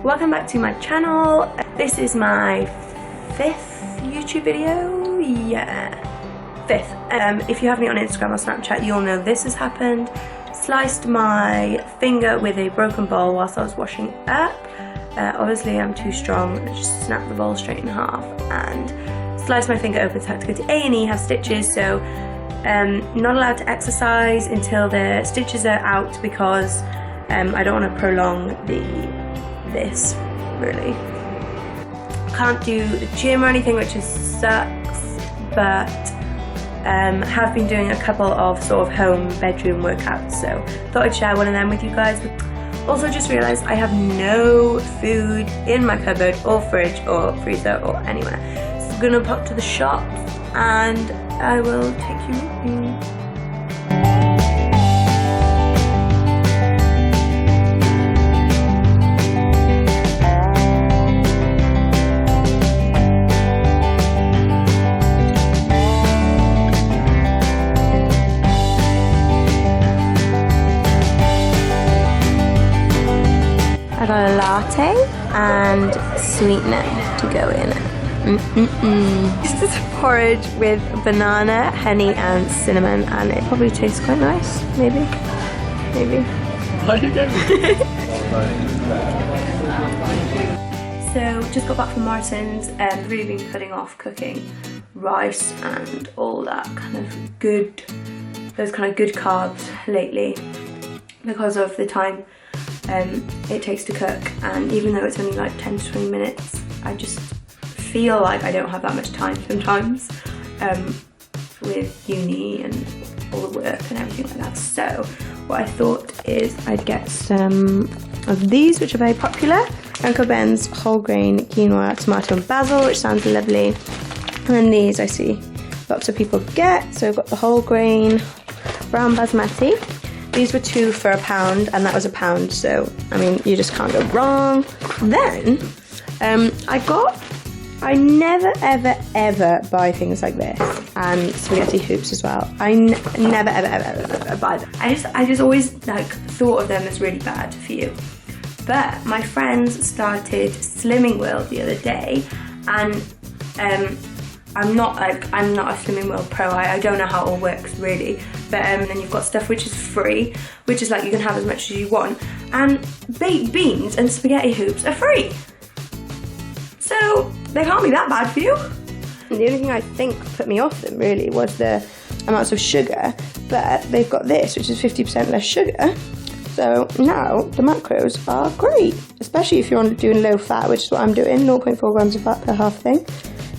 Welcome back to my channel. This is my 5th YouTube video. Yeah, 5th. If you have me on Instagram or Snapchat, you'll know this has happened. Sliced my finger with a broken bowl whilst I was washing up. Obviously I'm too strong. I just snapped the bowl straight in half and sliced my finger open. So I had to go to A&E, have stitches. So not allowed to exercise until the stitches are out because I don't want to prolong this really. Can't do the gym or anything, which sucks, but have been doing a couple of sort of home bedroom workouts, so thought I'd share one of them with you guys. Also just realised I have no food in my cupboard or fridge or freezer or anywhere, so I'm gonna pop to the shop and I will take you with me. I got a latte and sweetener to go in it. This is porridge with banana, honey and cinnamon, and it probably tastes quite nice, maybe. Why are you going? So, just got back from Morrison's and really been putting off cooking rice and all that kind of good, those kind of good carbs lately because of the time it takes to cook, and even though it's only like 10 to 20 minutes, I just feel like I don't have that much time sometimes with uni and all the work and everything like that. So what I thought is I'd get some of these, which are very popular. Uncle Ben's whole grain quinoa, tomato and basil, which sounds lovely. And then these I see lots of people get, so I've got the whole grain brown basmati. These were 2 for £1 and that was £1, so I mean you just can't go wrong. Then I never ever buy things like this, and spaghetti hoops as well. I never ever buy them. I just always like thought of them as really bad for you. But my friends started Slimming World the other day, and I'm not a Slimming World pro. I don't know how it all works really, but then you've got stuff which is free, which is like you can have as much as you want, and baked beans and spaghetti hoops are free. So they can't be that bad for you. And the only thing I think put me off them really was the amounts of sugar, but they've got this, which is 50% less sugar. So now the macros are great, especially if you're doing low fat, which is what I'm doing, 0.4 grams of fat per half thing.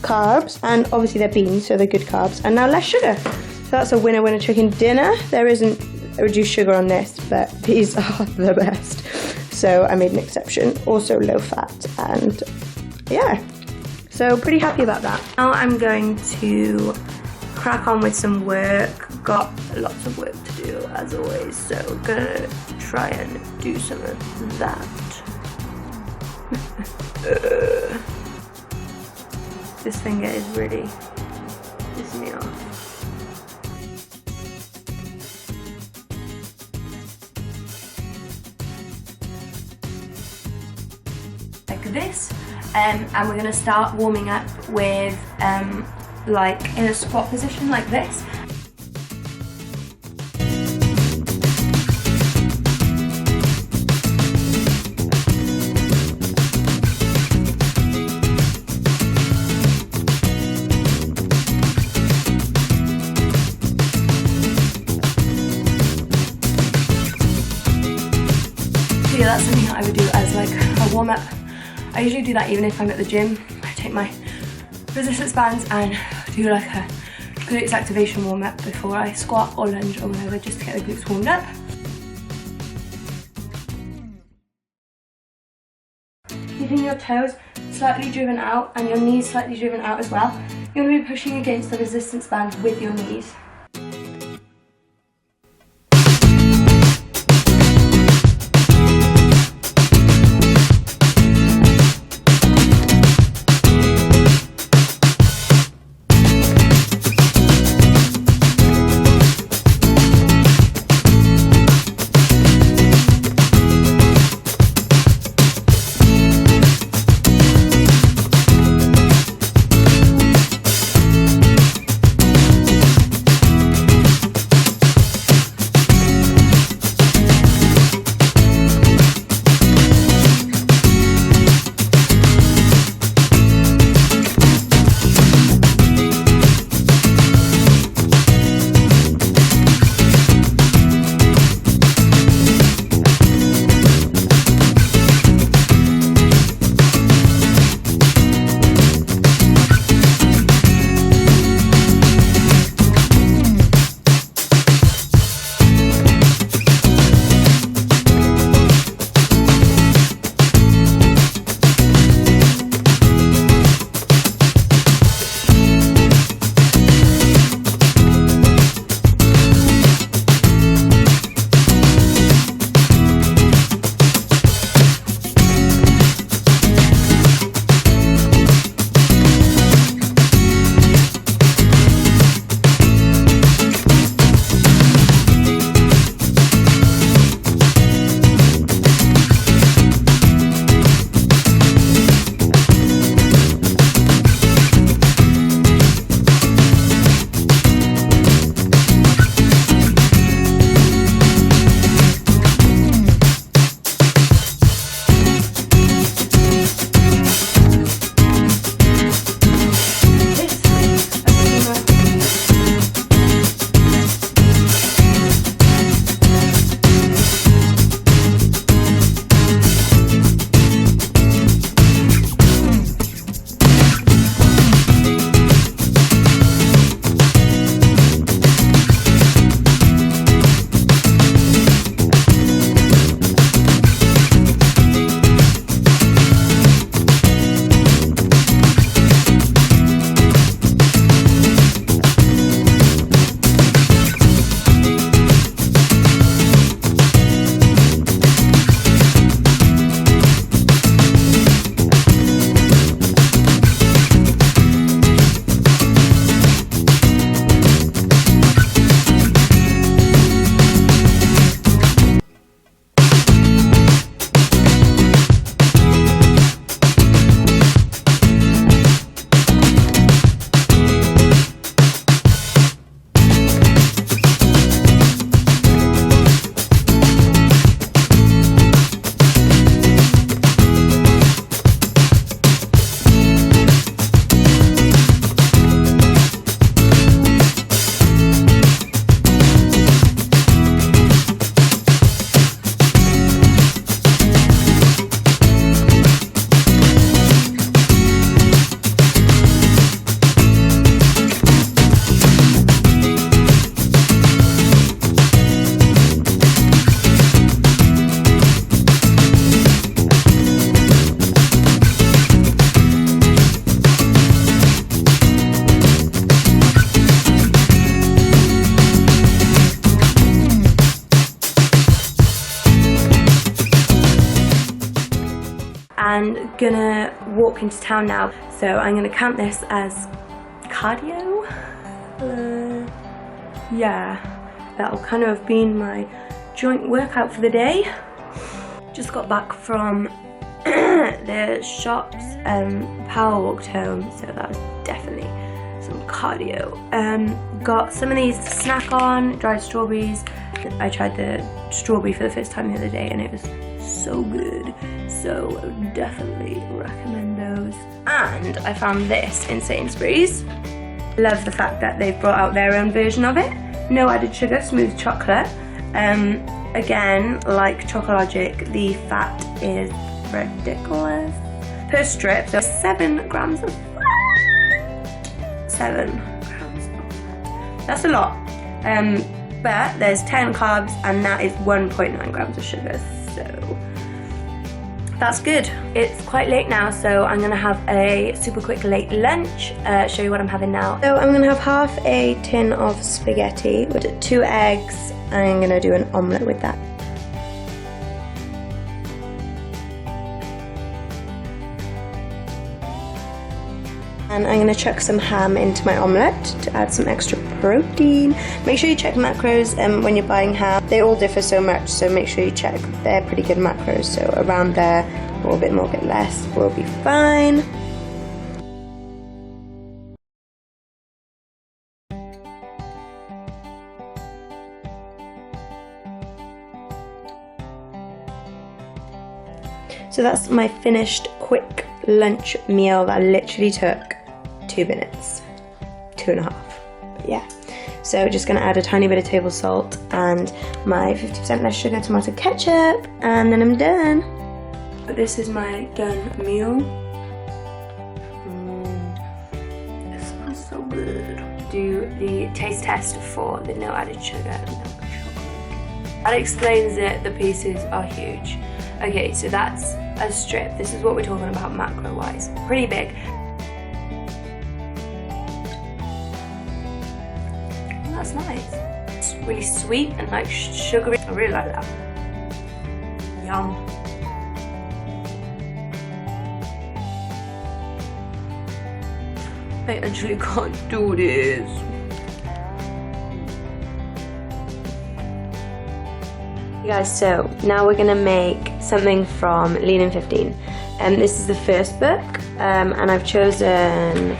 Carbs, and obviously they're beans, so they're good carbs, and now less sugar. So that's a winner chicken dinner. There isn't reduced sugar on this, but these are the best. So I made an exception. Also low fat, and yeah, so pretty happy about that. Now I'm going to crack on with some work. Got lots of work to do as always, so I'm gonna try and do some of that. This finger is really pissing me off. Like this, and we're gonna start warming up with like in a squat position like this. That's something that I would do as like a warm-up. I usually do that even if I'm at the gym. I take my resistance bands and do like a glutes activation warm-up before I squat or lunge or whatever, just to get the glutes warmed up. Keeping your toes slightly driven out and your knees slightly driven out as well. You want to be pushing against the resistance band with your knees. and gonna walk into town now. So I'm gonna count this as cardio. Yeah, that'll kind of have been my joint workout for the day. Just got back from the shops, power walked home, so that was definitely some cardio. Got some of these to snack on, dried strawberries. I tried the strawberry for the first time the other day and it was so good, so definitely recommend those. And I found this in Sainsbury's. Love the fact that they've brought out their own version of it. No added sugar, smooth chocolate. Again, like Chocologic, the fat is ridiculous. Per strip, so 7 grams of fat. 7 grams of fat. That's a lot. But there's 10 carbs and that is 1.9 grams of sugar, so that's good. It's quite late now, so I'm gonna have a super quick late lunch, show you what I'm having now. So I'm gonna have half a tin of spaghetti with 2 eggs, and I'm gonna do an omelette with that. And I'm going to chuck some ham into my omelette to add some extra protein. Make sure you check macros when you're buying ham. They all differ so much, so make sure you check. They're pretty good macros, so around there, or a bit more, a bit less, will be fine. So that's my finished quick lunch meal that literally took 2 minutes, 2.5, but yeah. So just gonna add a tiny bit of table salt and my 50% less sugar tomato ketchup, and then I'm done. But this is my done meal. It smells so good. Do the taste test for the no added sugar and milk chocolate. That explains it, the pieces are huge. Okay, so that's a strip. This is what we're talking about macro-wise. Pretty big. Oh, that's nice. It's really sweet and like sugary. I really like that. Yum. I actually can't do this. Guys, so now we're gonna make something from Lean in 15. This is the first book, and I've chosen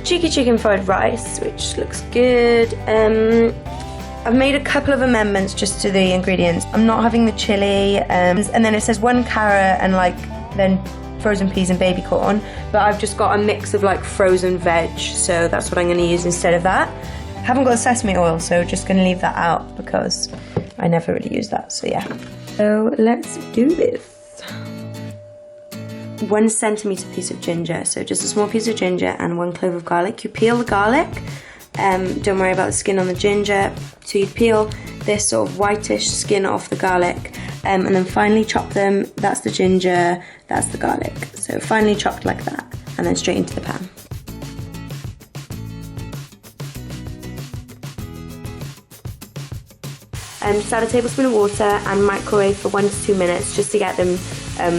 cheeky chicken fried rice, which looks good. I've made a couple of amendments just to the ingredients. I'm not having the chili, and then it says 1 carrot and like then frozen peas and baby corn, but I've just got a mix of like frozen veg, so that's what I'm gonna use instead of that. I haven't got sesame oil, so just gonna leave that out because I never really use that, so yeah. So let's do this. 1 centimetre piece of ginger, so just a small piece of ginger and 1 clove of garlic. You peel the garlic, don't worry about the skin on the ginger. So you peel this sort of whitish skin off the garlic, and then finely chop them. That's the ginger, that's the garlic. So finely chopped like that, and then straight into the pan. Just add a tablespoon of water and microwave for 1 to 2 minutes just to get them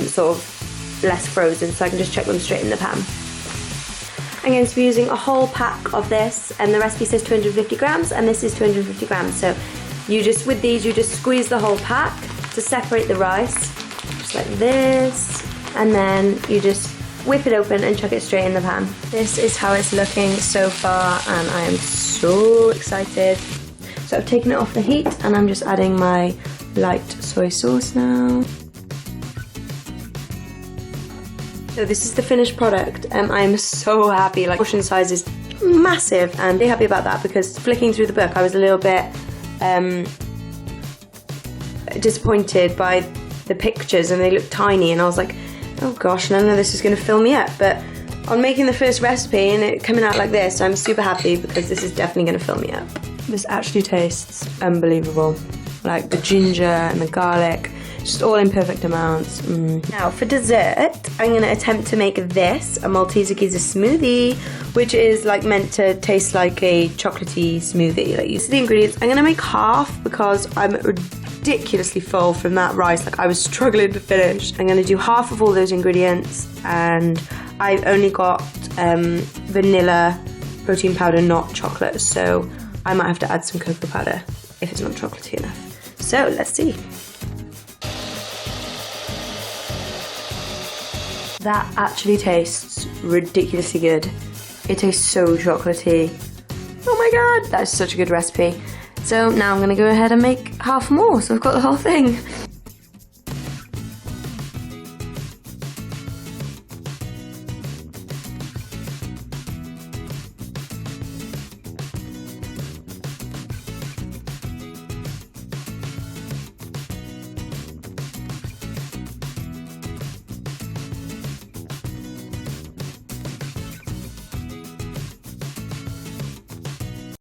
sort of less frozen, so I can just chuck them straight in the pan. I'm going to be using a whole pack of this, and the recipe says 250 grams and this is 250 grams, so you just, with these, you just squeeze the whole pack to separate the rice, just like this, and then you just whip it open and chuck it straight in the pan. This is how it's looking so far, and I am so excited. So I've taken it off the heat and I'm just adding my light soy sauce now. So this is the finished product. I'm so happy, like portion size is massive, and I'm really happy about that because flicking through the book I was a little bit disappointed by the pictures and they looked tiny, and I was like, oh gosh, none of this is going to fill me up. But on making the first recipe and it coming out like this, I'm super happy because this is definitely going to fill me up. This actually tastes unbelievable. Like the ginger and the garlic, just all in perfect amounts. Now for dessert, I'm going to attempt to make this, a Malteser Geezer smoothie, which is like meant to taste like a chocolatey smoothie. Like, use the ingredients. I'm going to make half because I'm ridiculously full from that rice. Like, I was struggling to finish. I'm going to do half of all those ingredients, and I've only got vanilla protein powder, not chocolate, so I might have to add some cocoa powder if it's not chocolatey enough. So let's see. That actually tastes ridiculously good. It tastes so chocolatey. Oh my god, that is such a good recipe. So now I'm going to go ahead and make half more, so I've got the whole thing.